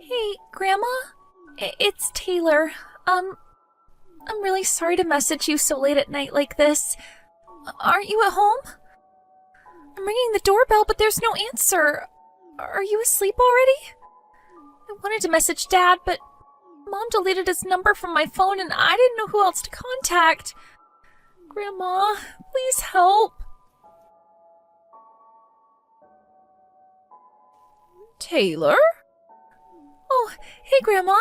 Hey, Grandma? It's Taylor. I'm really sorry to message you so late at night like this. Aren't you at home? I'm ringing the doorbell, but there's no answer. Are you asleep already? I wanted to message Dad, but Mom deleted his number from my phone and I didn't know who else to contact. Grandma, please help. Taylor? Oh, hey, Grandma.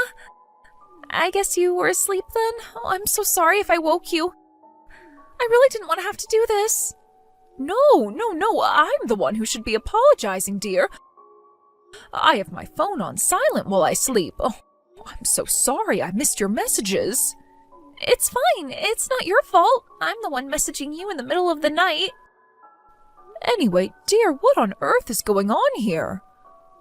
I guess you were asleep then? Oh, I'm so sorry if I woke you. I really didn't want to have to do this. No, I'm the one who should be apologizing, dear. I have my phone on silent while I sleep. Oh, I'm so sorry I missed your messages. It's fine. It's not your fault. I'm the one messaging you in the middle of the night. Anyway, dear, what on earth is going on here?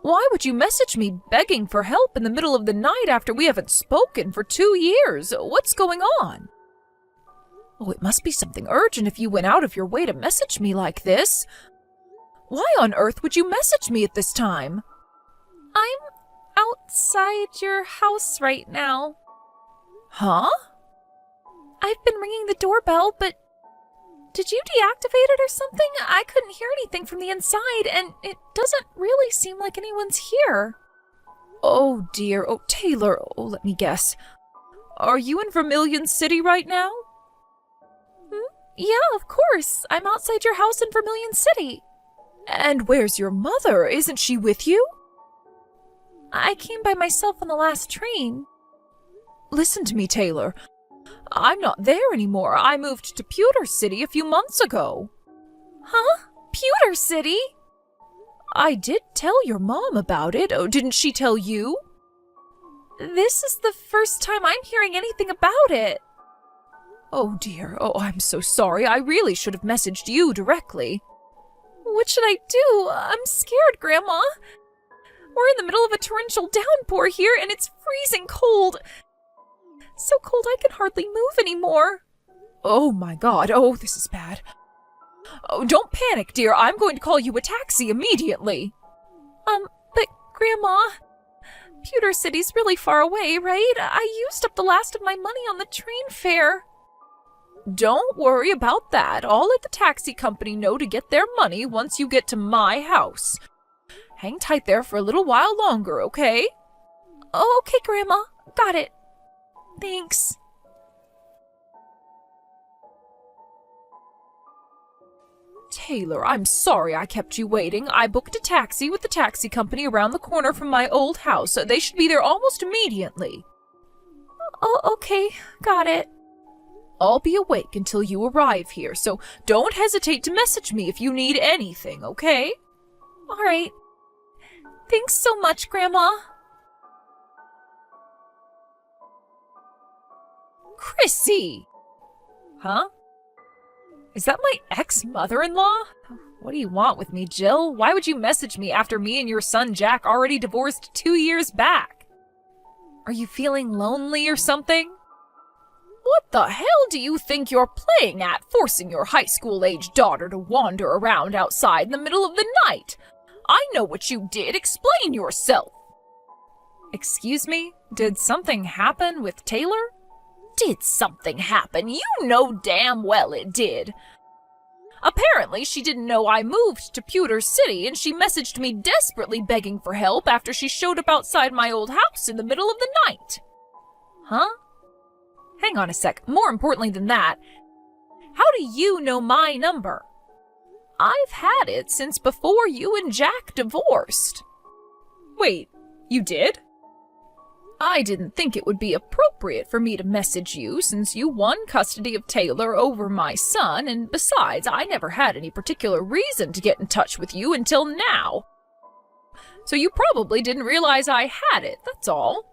Why would you message me begging for help in the middle of the night after we haven't spoken for 2 years? What's going on? Oh, it must be something urgent if you went out of your way to message me like this. Why on earth would you message me at this time? I'm outside your house right now. Huh? I've been ringing the doorbell, but did you deactivate it or something? I couldn't hear anything from the inside, and it doesn't really seem like anyone's here. Oh, dear. Oh, Taylor. Oh, let me guess. Are you in Vermilion City right now? Yeah, of course. I'm outside your house in Vermilion City. And where's your mother? Isn't she with you? I came by myself on the last train. Listen to me, Taylor. I'm not there anymore. I moved to Pewter City a few months ago. Huh? Pewter City? I did tell your mom about it. Oh, didn't she tell you? This is the first time I'm hearing anything about it. Oh, dear. Oh, I'm so sorry. I really should have messaged you directly. What should I do? I'm scared, Grandma. We're in the middle of a torrential downpour here, and it's freezing cold. So cold I can hardly move anymore. Oh, my God. Oh, this is bad. Oh, don't panic, dear. I'm going to call you a taxi immediately. But Grandma, Pewter City's really far away, right? I used up the last of my money on the train fare. Don't worry about that. I'll let the taxi company know to get their money once you get to my house. Hang tight there for a little while longer, okay? Oh, okay, Grandma. Got it. Thanks. Taylor, I'm sorry I kept you waiting. I booked a taxi with the taxi company around the corner from my old house. They should be there almost immediately. Oh, okay. Got it. I'll be awake until you arrive here, so don't hesitate to message me if you need anything, okay? All right. Thanks so much, Grandma. Chrissy! Huh? Is that my ex-mother-in-law? What do you want with me, Jill? Why would you message me after me and your son Jack already divorced 2 years back? Are you feeling lonely or something? What the hell do you think you're playing at, forcing your high school-age daughter to wander around outside in the middle of the night? I know what you did. Explain yourself. Excuse me? Did something happen with Taylor? Did something happen? You know damn well it did. Apparently, she didn't know I moved to Pewter City, and she messaged me desperately begging for help after she showed up outside my old house in the middle of the night. Huh? Hang on a sec. More importantly than that, how do you know my number? I've had it since before you and Jack divorced. Wait, you did? I didn't think it would be appropriate for me to message you since you won custody of Taylor over my son, and besides, I never had any particular reason to get in touch with you until now. So you probably didn't realize I had it, that's all.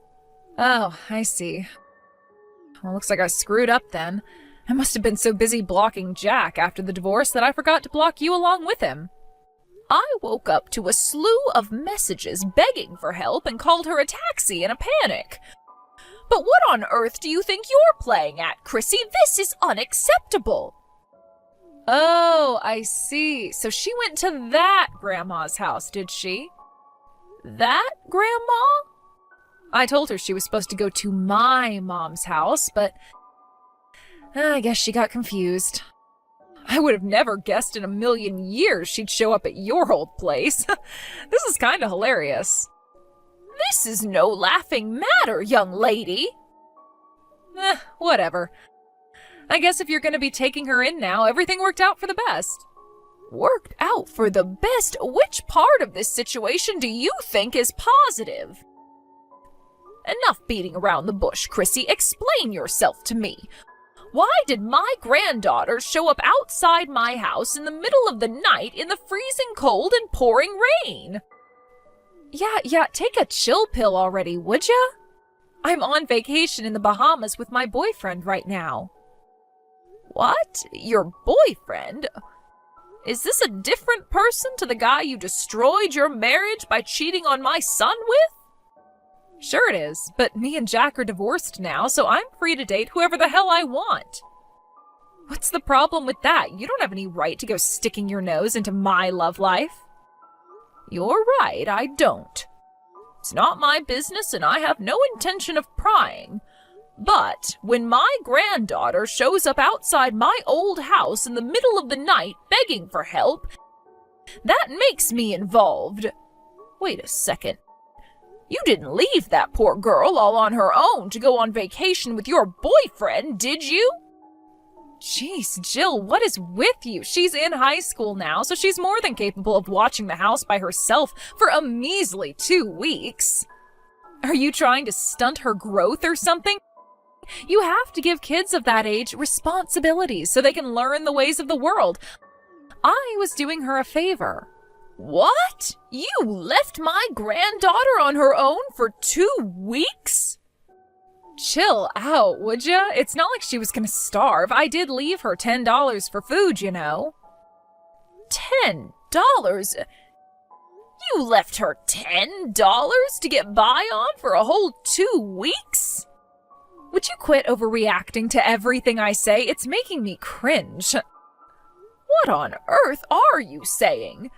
Oh, I see. Well, looks like I screwed up then. I must have been so busy blocking Jack after the divorce that I forgot to block you along with him. I woke up to a slew of messages begging for help and called her a taxi in a panic. But what on earth do you think you're playing at, Chrissy? This is unacceptable. Oh, I see. So she went to that grandma's house, did she? That grandma? I told her she was supposed to go to my mom's house, but I guess she got confused. I would have never guessed in a million years she'd show up at your old place. This is kind of hilarious. This is no laughing matter, young lady. Whatever. I guess if you're going to be taking her in now, everything worked out for the best. Worked out for the best? Which part of this situation do you think is positive? Enough beating around the bush, Chrissy. Explain yourself to me. Why did my granddaughter show up outside my house in the middle of the night in the freezing cold and pouring rain? Yeah, take a chill pill already, would ya? I'm on vacation in the Bahamas with my boyfriend right now. What? Your boyfriend? Is this a different person to the guy you destroyed your marriage by cheating on my son with? Sure it is, but me and Jack are divorced now, so I'm free to date whoever the hell I want. What's the problem with that? You don't have any right to go sticking your nose into my love life. You're right, I don't. It's not my business and I have no intention of prying. But when my granddaughter shows up outside my old house in the middle of the night begging for help, that makes me involved. Wait a second. You didn't leave that poor girl all on her own to go on vacation with your boyfriend, did you? Jeez, Jill, what is with you? She's in high school now, so she's more than capable of watching the house by herself for a measly 2 weeks. Are you trying to stunt her growth or something? You have to give kids of that age responsibilities so they can learn the ways of the world. I was doing her a favor. What? You left my granddaughter on her own for 2 weeks? Chill out, would ya? It's not like she was gonna starve. I did leave her $10 for food, you know. $10? You left her $10 to get by on for a whole 2 weeks? Would you quit overreacting to everything I say? It's making me cringe. What on earth are you saying?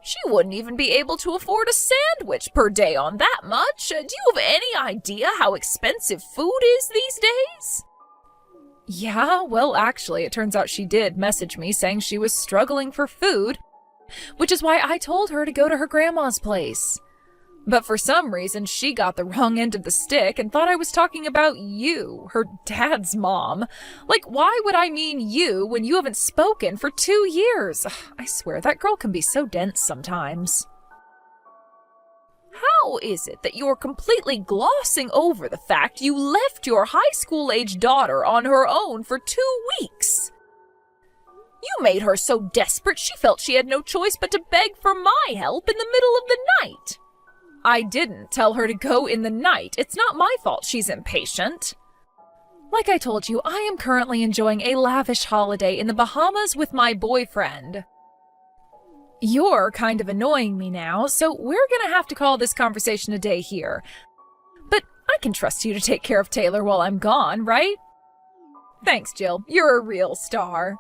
She wouldn't even be able to afford a sandwich per day on that much. Do you have any idea how expensive food is these days? Yeah, well, actually, it turns out she did message me saying she was struggling for food, which is why I told her to go to her grandma's place. But for some reason, she got the wrong end of the stick and thought I was talking about you, her dad's mom. Like, why would I mean you when you haven't spoken for 2 years? I swear, that girl can be so dense sometimes. How is it that you're completely glossing over the fact you left your high school-age daughter on her own for 2 weeks? You made her so desperate she felt she had no choice but to beg for my help in the middle of the night. I didn't tell her to go in the night. It's not my fault she's impatient. Like I told you, I am currently enjoying a lavish holiday in the Bahamas with my boyfriend. You're kind of annoying me now, so we're gonna have to call this conversation a day here. But I can trust you to take care of Taylor while I'm gone, right? Thanks, Jill. You're a real star.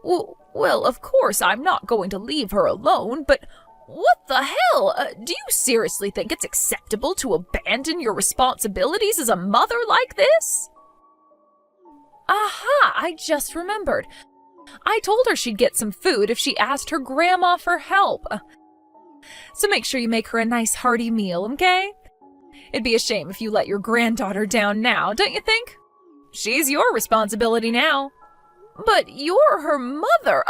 Well, of course I'm not going to leave her alone, but what the hell? Do you seriously think it's acceptable to abandon your responsibilities as a mother like this? Aha, I just remembered. I told her she'd get some food if she asked her grandma for help. So make sure you make her a nice hearty meal, okay? It'd be a shame if you let your granddaughter down now, don't you think? She's your responsibility now. But you're her mother.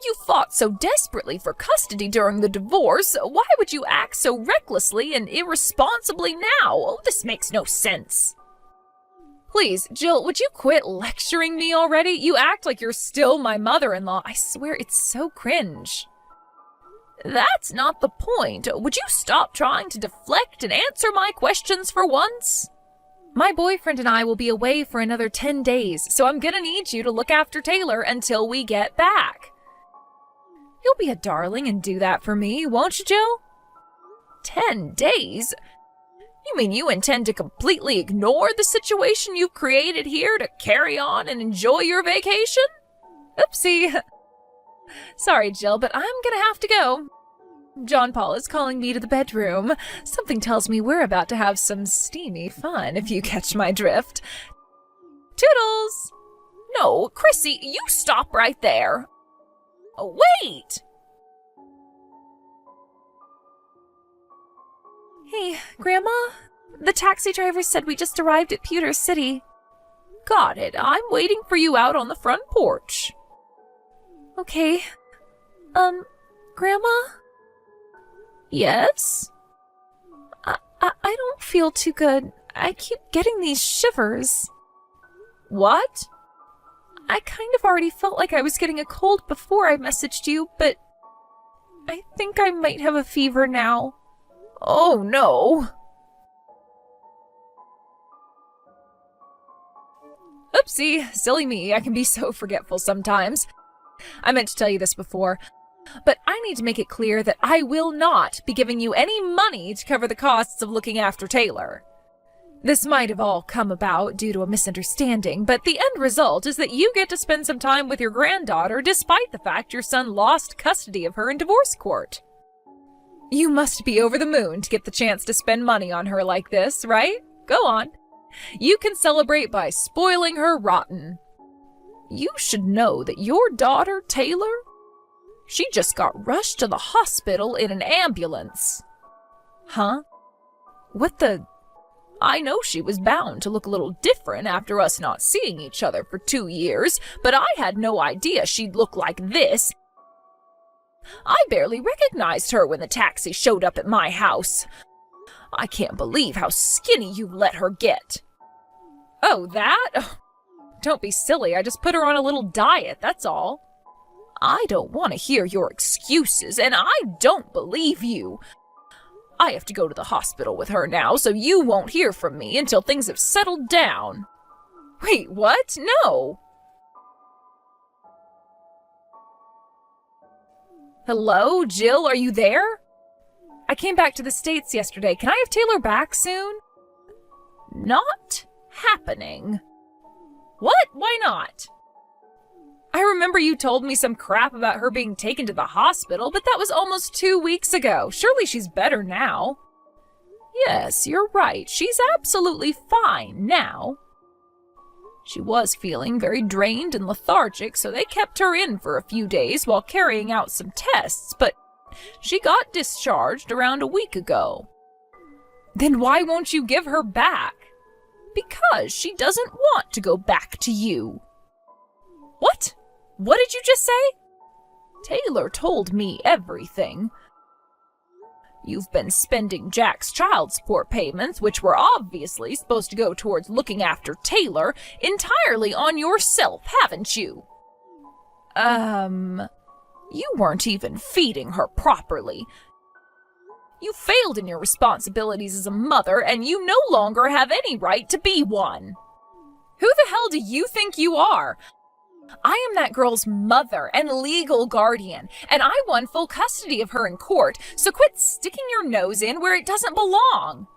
You fought so desperately for custody during the divorce. Why would you act so recklessly and irresponsibly now? Oh, this makes no sense. Please, Jill, would you quit lecturing me already? You act like you're still my mother-in-law. I swear it's so cringe. That's not the point. Would you stop trying to deflect and answer my questions for once? My boyfriend and I will be away for another 10 days, so I'm gonna need you to look after Taylor until we get back. You'll be a darling and do that for me, won't you, Jill? 10 days? You mean you intend to completely ignore the situation you've created here to carry on and enjoy your vacation? Oopsie. Sorry, Jill, but I'm gonna have to go. John Paul is calling me to the bedroom. Something tells me we're about to have some steamy fun, if you catch my drift. Toodles! No, Chrissy, you stop right there. Oh, wait! Hey, Grandma? The taxi driver said we just arrived at Pewter City. Got it. I'm waiting for you out on the front porch. Okay. Grandma? Yes? I don't feel too good. I keep getting these shivers. What? I kind of already felt like I was getting a cold before I messaged you, but I think I might have a fever now. Oh, no. Oopsie, silly me. I can be so forgetful sometimes. I meant to tell you this before, but I need to make it clear that I will not be giving you any money to cover the costs of looking after Taylor. This might have all come about due to a misunderstanding, but the end result is that you get to spend some time with your granddaughter despite the fact your son lost custody of her in divorce court. You must be over the moon to get the chance to spend money on her like this, right? Go on. You can celebrate by spoiling her rotten. You should know that your daughter, Taylor, she just got rushed to the hospital in an ambulance. Huh? What the... I know she was bound to look a little different after us not seeing each other for 2 years, but I had no idea she'd look like this. I barely recognized her when the taxi showed up at my house. I can't believe how skinny you let her get. Oh, that? Oh, don't be silly. I just put her on a little diet, that's all. I don't want to hear your excuses, and I don't believe you. I have to go to the hospital with her now, so you won't hear from me until things have settled down. Wait, what? No. Hello, Jill, are you there? I came back to the States yesterday. Can I have Taylor back soon? Not happening. What? Why not? I remember you told me some crap about her being taken to the hospital, but that was almost 2 weeks ago. Surely she's better now. Yes, you're right. She's absolutely fine now. She was feeling very drained and lethargic, so they kept her in for a few days while carrying out some tests, but she got discharged around a week ago. Then why won't you give her back? Because she doesn't want to go back to you. What? What did you just say? Taylor told me everything. You've been spending Jack's child support payments, which were obviously supposed to go towards looking after Taylor, entirely on yourself, haven't you? You weren't even feeding her properly. You failed in your responsibilities as a mother, and you no longer have any right to be one. Who the hell do you think you are? I am that girl's mother and legal guardian, and I won full custody of her in court, so quit sticking your nose in where it doesn't belong.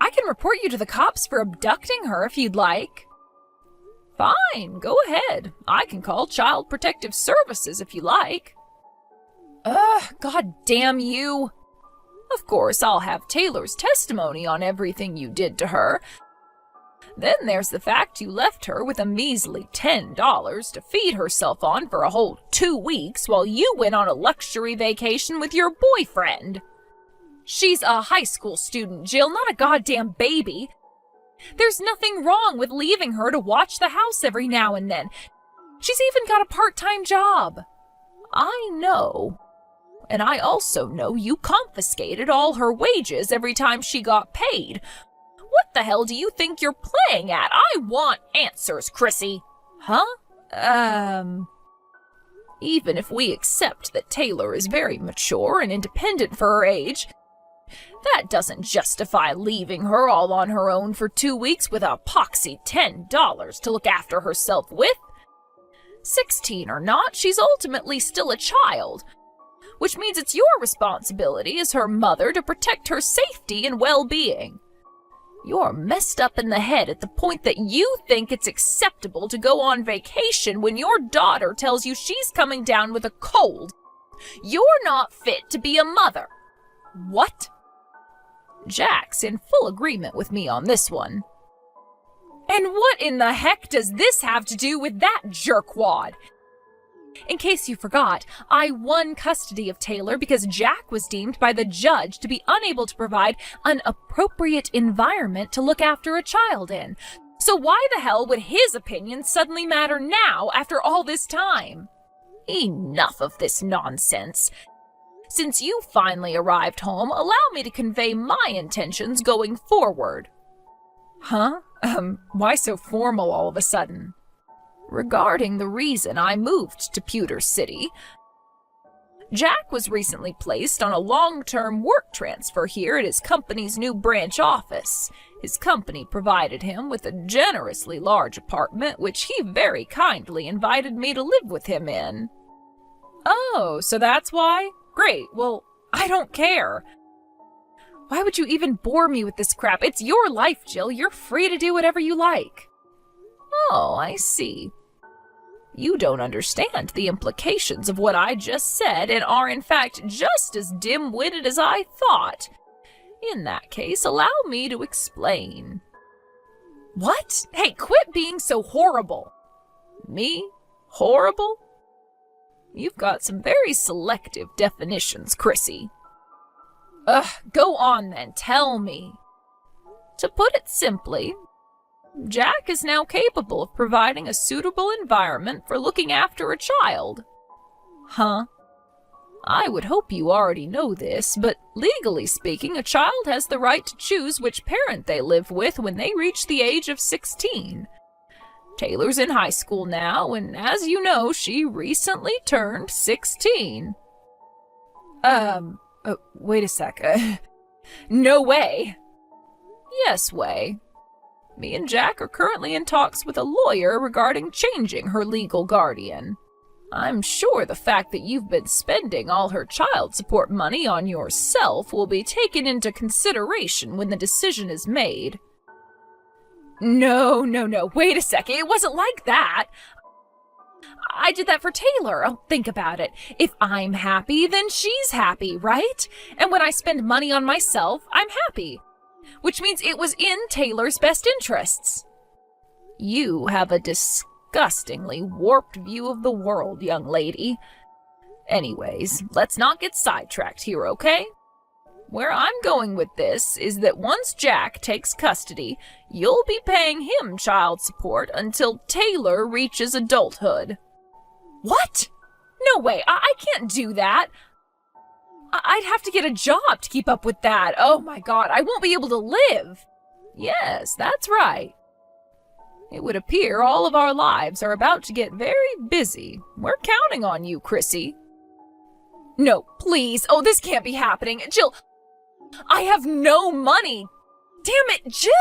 I can report you to the cops for abducting her if you'd like. Fine, go ahead. I can call Child Protective Services if you like. God damn you. Of course, I'll have Taylor's testimony on everything you did to her. Then there's the fact you left her with a measly $10 to feed herself on for a whole 2 weeks while you went on a luxury vacation with your boyfriend. She's a high school student, Jill, not a goddamn baby. There's nothing wrong with leaving her to watch the house every now and then. She's even got a part-time job. I know. And I also know you confiscated all her wages every time she got paid. What the hell do you think you're playing at? I want answers, Chrissy. Huh? Even if we accept that Taylor is very mature and independent for her age, that doesn't justify leaving her all on her own for 2 weeks with a poxy $10 to look after herself with. 16 or not, she's ultimately still a child, which means it's your responsibility as her mother to protect her safety and well-being. You're messed up in the head at the point that you think it's acceptable to go on vacation when your daughter tells you she's coming down with a cold You're not fit to be a mother. What? Jack's in full agreement with me on this one. And what in the heck does this have to do with that jerkwad? In case you forgot, I won custody of Taylor because Jack was deemed by the judge to be unable to provide an appropriate environment to look after a child in. So why the hell would his opinion suddenly matter now after all this time? Enough of this nonsense. Since you finally arrived home, allow me to convey my intentions going forward. Huh? Why so formal all of a sudden? Regarding the reason I moved to Pewter City, Jack was recently placed on a long-term work transfer here at his company's new branch office. His company provided him with a generously large apartment, which he very kindly invited me to live with him in. Oh, so that's why? Great, well, I don't care. Why would you even bore me with this crap? It's your life, Jill. You're free to do whatever you like. Oh, I see. You don't understand the implications of what I just said and are in fact just as dim-witted as I thought. In that case, allow me to explain. What? Hey, quit being so horrible. Me? Horrible? You've got some very selective definitions, Chrissy. Go on then, tell me. To put it simply, Jack is now capable of providing a suitable environment for looking after a child. Huh? I would hope you already know this, but legally speaking, a child has the right to choose which parent they live with when they reach the age of 16. Taylor's in high school now, and as you know, she recently turned 16. Wait a sec. No way. Yes way. Me and Jack are currently in talks with a lawyer regarding changing her legal guardian. I'm sure the fact that you've been spending all her child support money on yourself will be taken into consideration when the decision is made. No, wait a second, it wasn't like that. I did that for Taylor. Oh, think about it. If I'm happy, then she's happy, right? And when I spend money on myself, I'm happy. Which means it was in Taylor's best interests. You have a disgustingly warped view of the world, young lady. Anyways, let's not get sidetracked here, okay? Where I'm going with this is that once Jack takes custody, you'll be paying him child support until Taylor reaches adulthood. What? No way, I can't do that. I'd have to get a job to keep up with that. Oh my God, I won't be able to live. Yes, that's right. It would appear all of our lives are about to get very busy. We're counting on you, Chrissy. No, please. Oh, this can't be happening. Jill, I have no money. Damn it, Jill!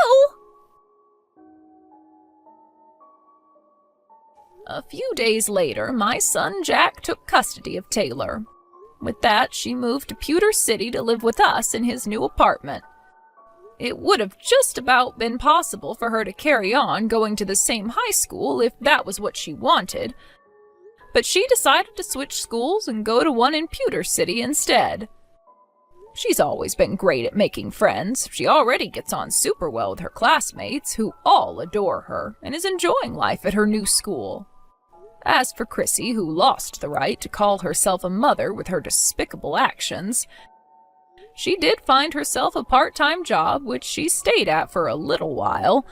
A few days later, my son Jack took custody of Taylor. With that, she moved to Pewter City to live with us in his new apartment. It would have just about been possible for her to carry on going to the same high school if that was what she wanted, but she decided to switch schools and go to one in Pewter City instead. She's always been great at making friends. She already gets on super well with her classmates, who all adore her, and is enjoying life at her new school. As for Chrissy, who lost the right to call herself a mother with her despicable actions, she did find herself a part-time job, which she stayed at for a little while,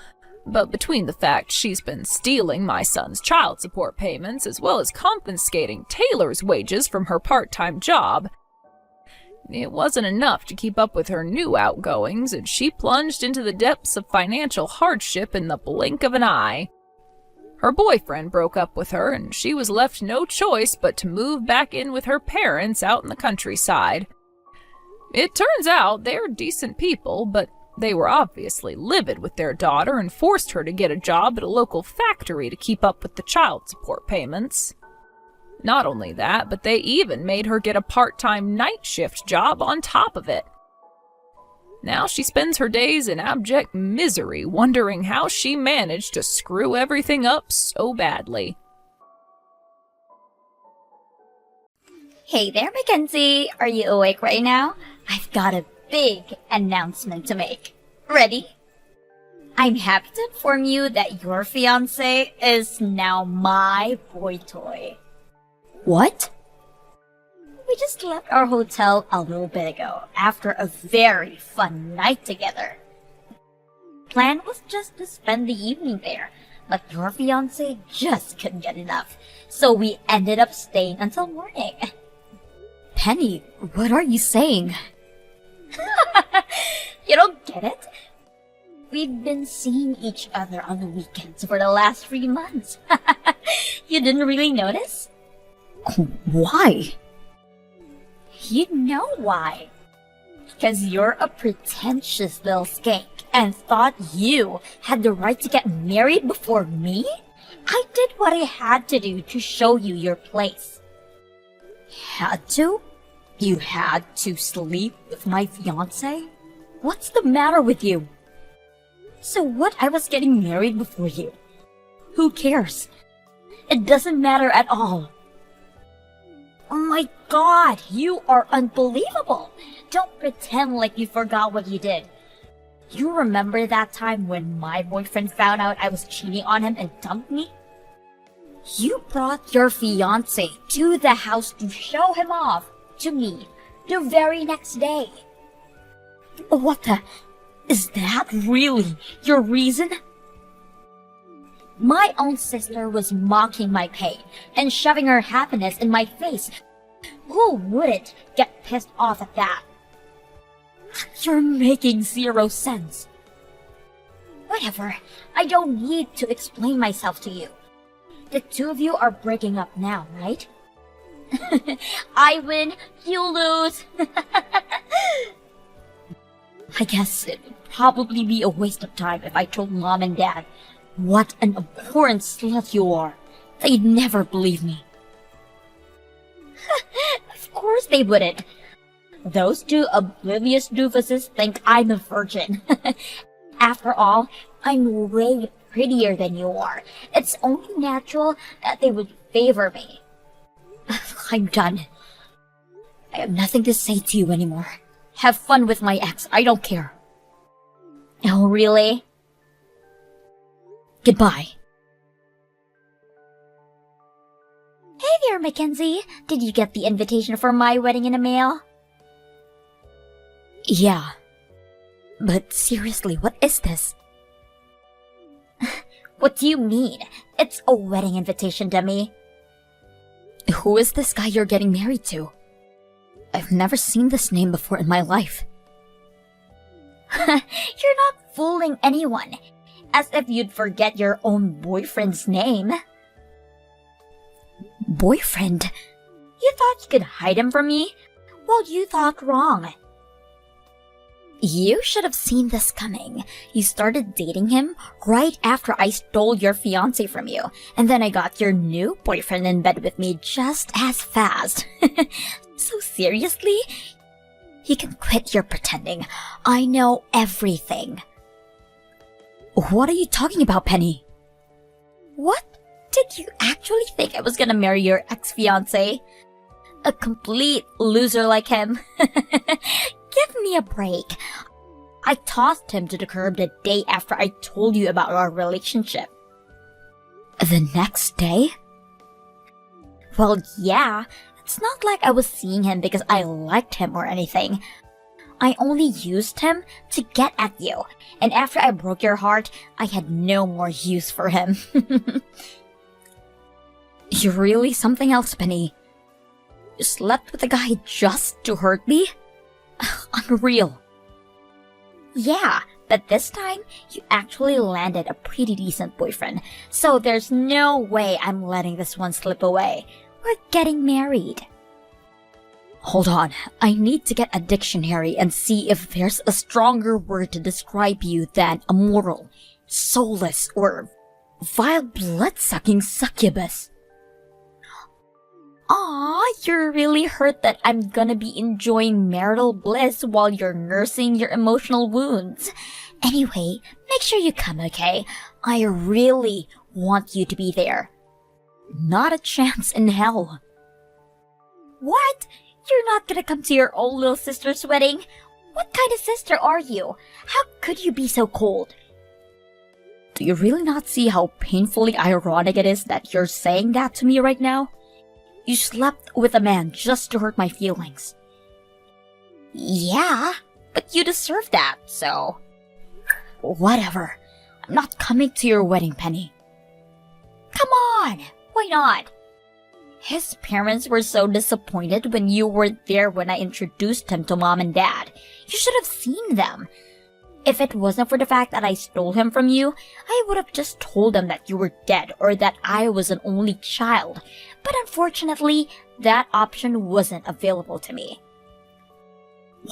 but between the fact she's been stealing my son's child support payments as well as confiscating Taylor's wages from her part-time job, it wasn't enough to keep up with her new outgoings, and she plunged into the depths of financial hardship in the blink of an eye. Her boyfriend broke up with her, and she was left no choice but to move back in with her parents out in the countryside. It turns out they're decent people, but they were obviously livid with their daughter and forced her to get a job at a local factory to keep up with the child support payments. Not only that, but they even made her get a part-time night shift job on top of it. Now she spends her days in abject misery, wondering how she managed to screw everything up so badly. Hey there, Mackenzie. Are you awake right now? I've got a big announcement to make. Ready? I'm happy to inform you that your fiancé is now my boy toy. What? We just left our hotel a little bit ago after a very fun night together. Plan was just to spend the evening there, but your fiancé just couldn't get enough, so we ended up staying until morning. Penny, what are you saying? You don't get it? We've been seeing each other on the weekends for the last 3 months. You didn't really notice? Why? You know why. Because you're a pretentious little skank and thought you had the right to get married before me? I did what I had to do to show you your place. Had to? You had to sleep with my fiancé? What's the matter with you? So what? I was getting married before you. Who cares? It doesn't matter at all. Oh my god, you are unbelievable. Don't pretend like you forgot what you did. You remember that time when my boyfriend found out I was cheating on him and dumped me? You brought your fiancé to the house to show him off to me the very next day. What the? Is that really your reason? My own sister was mocking my pain and shoving her happiness in my face. Who wouldn't get pissed off at that? You're making zero sense. Whatever. I don't need to explain myself to you. The two of you are breaking up now, right? I win, you lose. I guess it'd probably be a waste of time if I told Mom and Dad what an abhorrent slut you are. They'd never believe me. Of course they wouldn't. Those two oblivious doofuses think I'm a virgin. After all, I'm way prettier than you are. It's only natural that they would favor me. I'm done. I have nothing to say to you anymore. Have fun with my ex. I don't care. Oh, really? Goodbye. Hey there, Mackenzie. Did you get the invitation for my wedding in the mail? Yeah. But seriously, what is this? What do you mean? It's a wedding invitation, dummy. Who is this guy you're getting married to? I've never seen this name before in my life. You're not fooling anyone. As if you'd forget your own boyfriend's name. Boyfriend? You thought you could hide him from me? Well, you thought wrong. You should have seen this coming. You started dating him right after I stole your fiancé from you, and then I got your new boyfriend in bed with me just as fast. So seriously? You can quit your pretending. I know everything. What are you talking about, Penny? What? Did you actually think I was gonna marry your ex-fiancé? A complete loser like him. Give me a break. I tossed him to the curb the day after I told you about our relationship. The next day? Well, yeah. It's not like I was seeing him because I liked him or anything. I only used him to get at you, and after I broke your heart, I had no more use for him. You're really something else, Penny. You slept with a guy just to hurt me? Unreal. Yeah, but this time, you actually landed a pretty decent boyfriend, so there's no way I'm letting this one slip away. We're getting married. Hold on, I need to get a dictionary and see if there's a stronger word to describe you than immoral, soulless, or vile blood-sucking succubus. Aw, you're really hurt that I'm gonna be enjoying marital bliss while you're nursing your emotional wounds. Anyway, make sure you come, okay? I really want you to be there. Not a chance in hell. What? You're not gonna come to your own little sister's wedding? What kind of sister are you? How could you be so cold? Do you really not see how painfully ironic it is that you're saying that to me right now? You slept with a man just to hurt my feelings. Yeah, but you deserve that, so... Whatever. I'm not coming to your wedding, Penny. Come on! Why not? His parents were so disappointed when you weren't there when I introduced him to Mom and Dad. You should have seen them. If it wasn't for the fact that I stole him from you, I would have just told them that you were dead or that I was an only child. But unfortunately, that option wasn't available to me.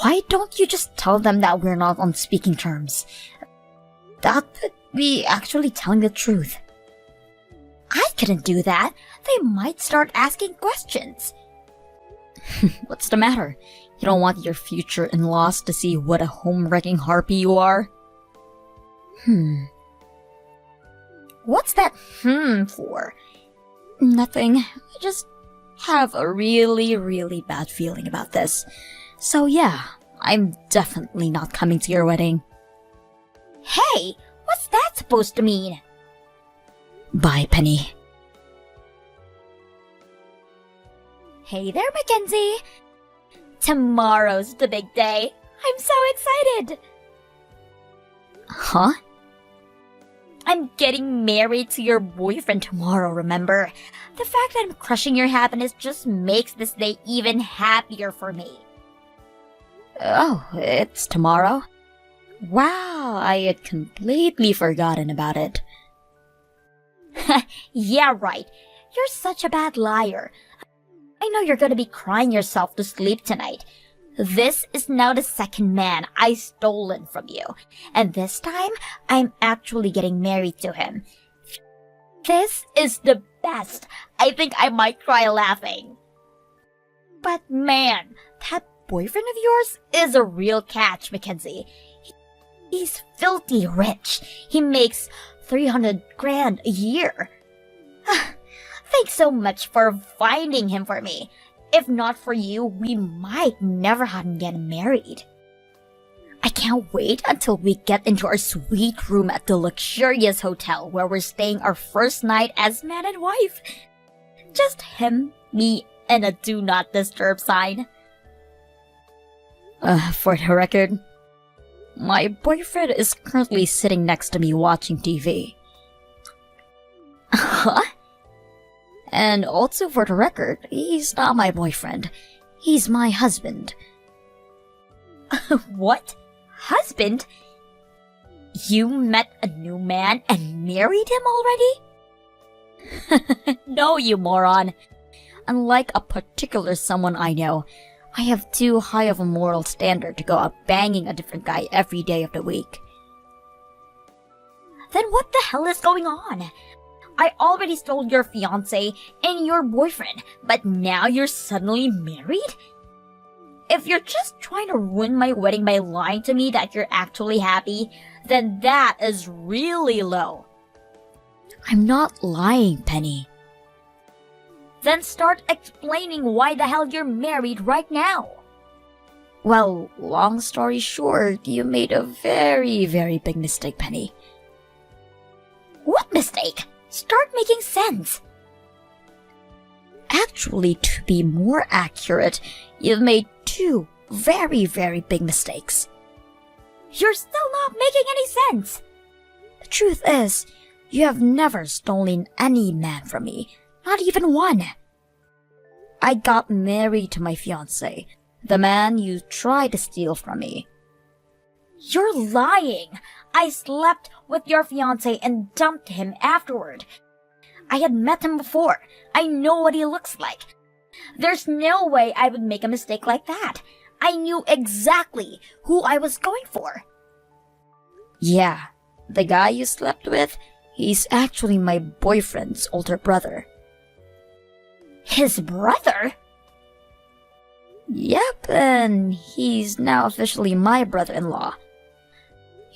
Why don't you just tell them that we're not on speaking terms? That would be actually telling the truth. I couldn't do that. They might start asking questions. What's the matter? You don't want your future in-laws to see what a home-wrecking harpy you are? What's that for? Nothing. I just have a really, really bad feeling about this. So yeah, I'm definitely not coming to your wedding. Hey, what's that supposed to mean? Bye, Penny. Hey there, Mackenzie. Tomorrow's the big day. I'm so excited. Huh? I'm getting married to your boyfriend tomorrow, remember? The fact that I'm crushing your happiness just makes this day even happier for me. Oh, it's tomorrow? Wow, I had completely forgotten about it. Yeah, right. You're such a bad liar. I know you're gonna be crying yourself to sleep tonight. This is now the second man I stolen from you. And this time, I'm actually getting married to him. This is the best. I think I might cry laughing. But man, that boyfriend of yours is a real catch, Mackenzie. He's filthy rich. He makes 300 grand a year. Thanks so much for finding him for me. If not for you, we might never have gotten married. I can't wait until we get into our sweet room at the luxurious hotel where we're staying our first night as man and wife. Just him, me, and a do not disturb sign. For the record, my boyfriend is currently sitting next to me watching TV. Huh? And also for the record, he's not my boyfriend. He's my husband. What? Husband? You met a new man and married him already? No, you moron. Unlike a particular someone I know, I have too high of a moral standard to go out banging a different guy every day of the week. Then what the hell is going on? I already stole your fiancé and your boyfriend, but now you're suddenly married? If you're just trying to ruin my wedding by lying to me that you're actually happy, then that is really low. I'm not lying, Penny. Then start explaining why the hell you're married right now. Well, long story short, you made a very, very big mistake, Penny. What mistake? Start making sense. Actually, to be more accurate, you've made two very, very big mistakes. You're still not making any sense. The truth is, you have never stolen any man from me, not even one. I got married to my fiancé, the man you tried to steal from me. You're lying. I slept with your fiancé and dumped him afterward. I had met him before. I know what he looks like. There's no way I would make a mistake like that. I knew exactly who I was going for. Yeah, the guy you slept with, he's actually my boyfriend's older brother. His brother? Yep, and he's now officially my brother-in-law.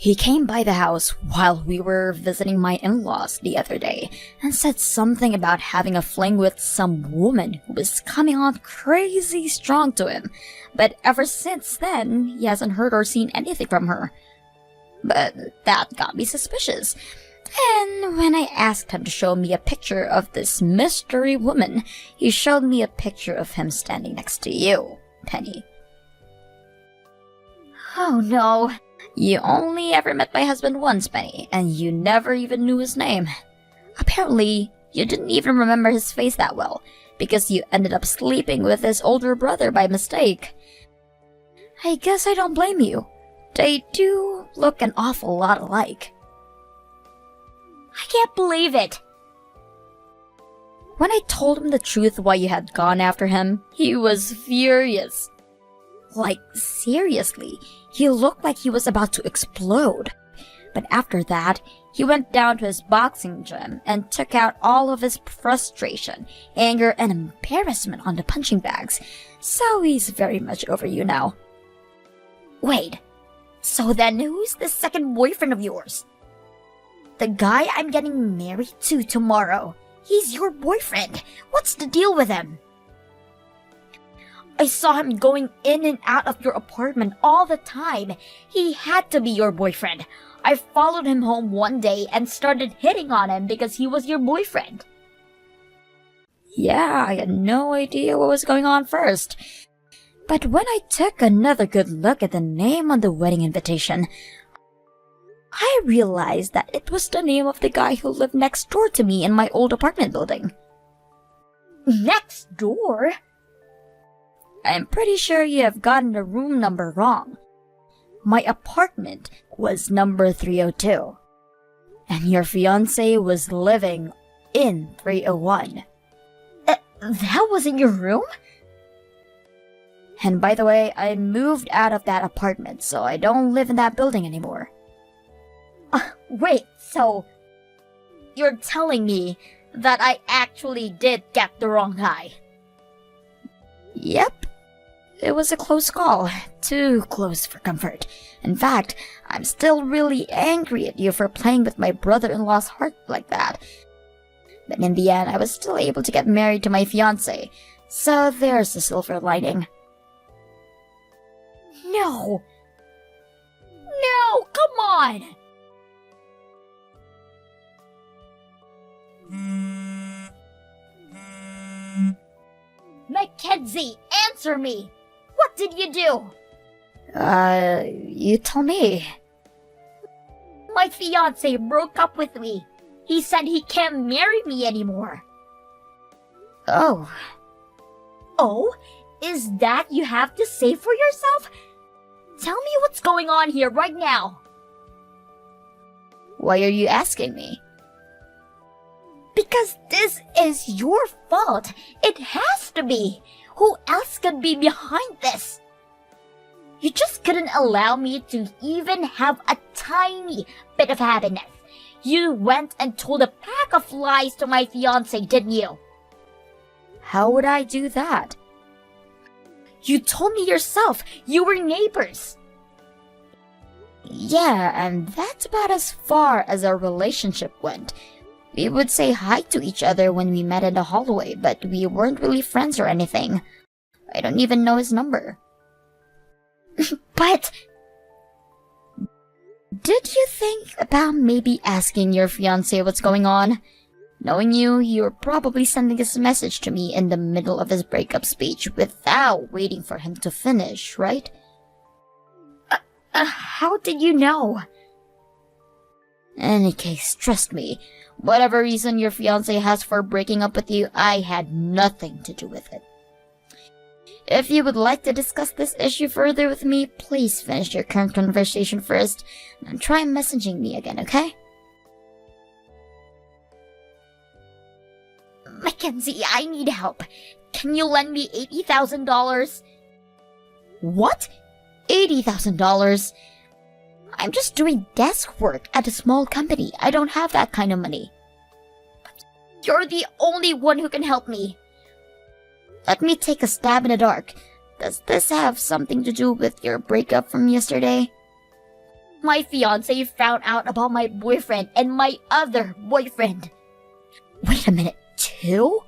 He came by the house while we were visiting my in-laws the other day and said something about having a fling with some woman who was coming on crazy strong to him, but ever since then, he hasn't heard or seen anything from her. But that got me suspicious. And when I asked him to show me a picture of this mystery woman, he showed me a picture of him standing next to you, Penny. Oh no. You only ever met my husband once, Penny, and you never even knew his name. Apparently, you didn't even remember his face that well, because you ended up sleeping with his older brother by mistake. I guess I don't blame you. They do look an awful lot alike. I can't believe it. When I told him the truth why you had gone after him, he was furious. Like, seriously, he looked like he was about to explode. But after that, he went down to his boxing gym and took out all of his frustration, anger, and embarrassment on the punching bags. So he's very much over you now. Wait, so then who's the second boyfriend of yours? The guy I'm getting married to tomorrow. He's your boyfriend. What's the deal with him? I saw him going in and out of your apartment all the time. He had to be your boyfriend. I followed him home one day and started hitting on him because he was your boyfriend. Yeah, I had no idea what was going on first. But when I took another good look at the name on the wedding invitation, I realized that it was the name of the guy who lived next door to me in my old apartment building. Next door? I'm pretty sure you have gotten the room number wrong. My apartment was number 302, and your fiancé was living in 301. That wasn't your room? And by the way, I moved out of that apartment, so I don't live in that building anymore. Wait, so you're telling me that I actually did get the wrong guy? Yep. It was a close call. Too close for comfort. In fact, I'm still really angry at you for playing with my brother-in-law's heart like that. But in the end, I was still able to get married to my fiancé. So there's the silver lining. No! No! Come on! Mackenzie, answer me! What did you do? You tell me. My fiancé broke up with me. He said he can't marry me anymore. Oh. Oh? Is that you have to say for yourself? Tell me what's going on here right now. Why are you asking me? Because this is your fault. It has to be. Who else could be behind this? You just couldn't allow me to even have a tiny bit of happiness. You went and told a pack of lies to my fiancé, didn't you? How would I do that? You told me yourself. You were neighbors. Yeah, and that's about as far as our relationship went. We would say hi to each other when we met in the hallway, but we weren't really friends or anything. I don't even know his number. But did you think about maybe asking your fiancé what's going on? Knowing you, you're probably sending this message to me in the middle of his breakup speech without waiting for him to finish, right? How did you know? Any case, trust me, whatever reason your fiancé has for breaking up with you, I had nothing to do with it. If you would like to discuss this issue further with me, please finish your current conversation first, and try messaging me again, okay? Mackenzie, I need help. Can you lend me $80,000? What? $80,000? I'm just doing desk work at a small company. I don't have that kind of money. You're the only one who can help me. Let me take a stab in the dark. Does this have something to do with your breakup from yesterday? My fiance found out about my boyfriend and my other boyfriend. Wait a minute, 2? Oh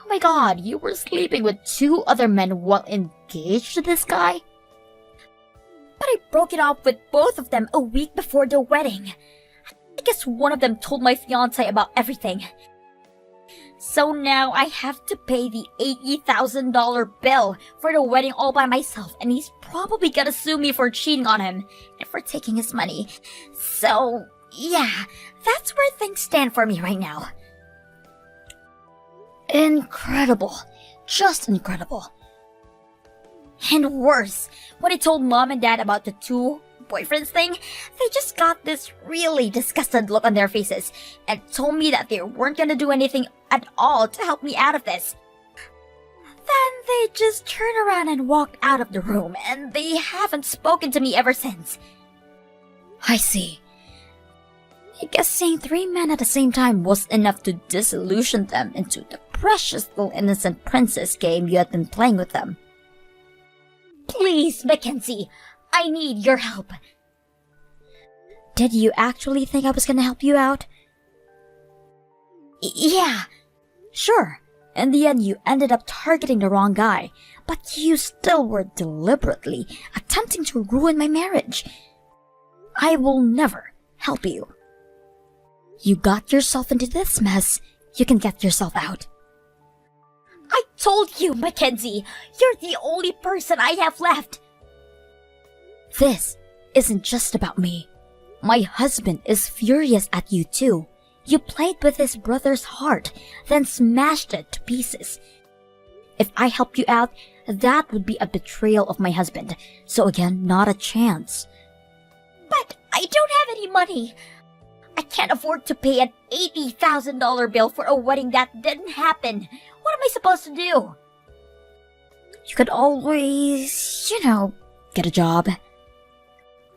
my god, you were sleeping with 2 other men while engaged to this guy? But I broke it off with both of them a week before the wedding. I guess one of them told my fiance about everything. So now I have to pay the $80,000 bill for the wedding all by myself, and he's probably gonna sue me for cheating on him and for taking his money. So, yeah, that's where things stand for me right now. Incredible. Just incredible. And worse, when I told mom and dad about the 2 boyfriends thing, they just got this really disgusted look on their faces and told me that they weren't gonna do anything at all to help me out of this. Then they just turned around and walked out of the room, and they haven't spoken to me ever since. I see. I guess seeing 3 men at the same time was enough to disillusion them into the precious little innocent princess game you had been playing with them. Please, Mackenzie, I need your help. Did you actually think I was gonna help you out? Yeah, sure. In the end, you ended up targeting the wrong guy, but you still were deliberately attempting to ruin my marriage. I will never help you. You got yourself into this mess, you can get yourself out. I told you, Mackenzie, you're the only person I have left. This isn't just about me. My husband is furious at you too. You played with his brother's heart, then smashed it to pieces. If I help you out, that would be a betrayal of my husband. So again, not a chance. But I don't have any money. I can't afford to pay an $80,000 bill for a wedding that didn't happen. What am I supposed to do? You could always, get a job.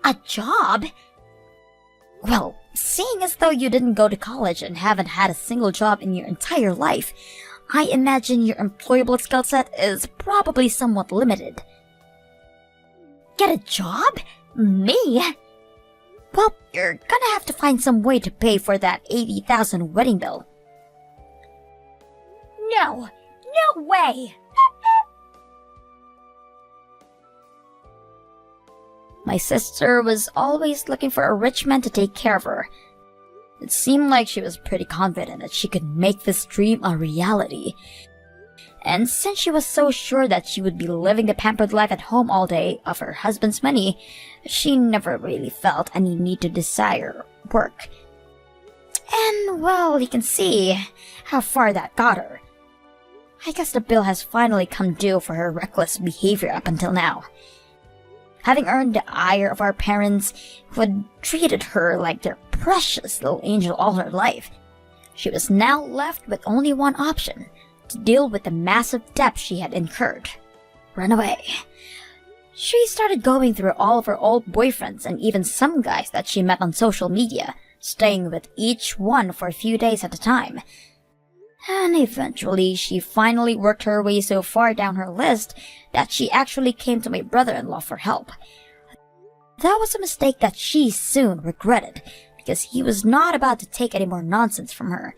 A job? Well, seeing as though you didn't go to college and haven't had a single job in your entire life, I imagine your employable skill set is probably somewhat limited. Get a job? Me? Well, you're gonna have to find some way to pay for that $80,000 wedding bill. No! No way! My sister was always looking for a rich man to take care of her. It seemed like she was pretty confident that she could make this dream a reality. And since she was so sure that she would be living the pampered life at home all day of her husband's money, she never really felt any need to desire work. And, well, you can see how far that got her. I guess the bill has finally come due for her reckless behavior up until now. Having earned the ire of our parents, who had treated her like their precious little angel all her life, she was now left with only one option: to deal with the massive debt she had incurred. Run away. She started going through all of her old boyfriends and even some guys that she met on social media, staying with each one for a few days at a time. And eventually, she finally worked her way so far down her list that she actually came to my brother-in-law for help. That was a mistake that she soon regretted, because he was not about to take any more nonsense from her.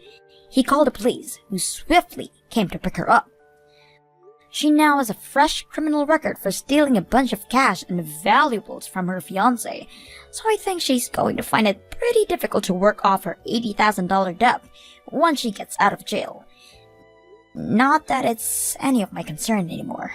He called the police, who swiftly came to pick her up. She now has a fresh criminal record for stealing a bunch of cash and valuables from her fiancé, so I think she's going to find it pretty difficult to work off her $80,000 debt once she gets out of jail. Not that it's any of my concern anymore.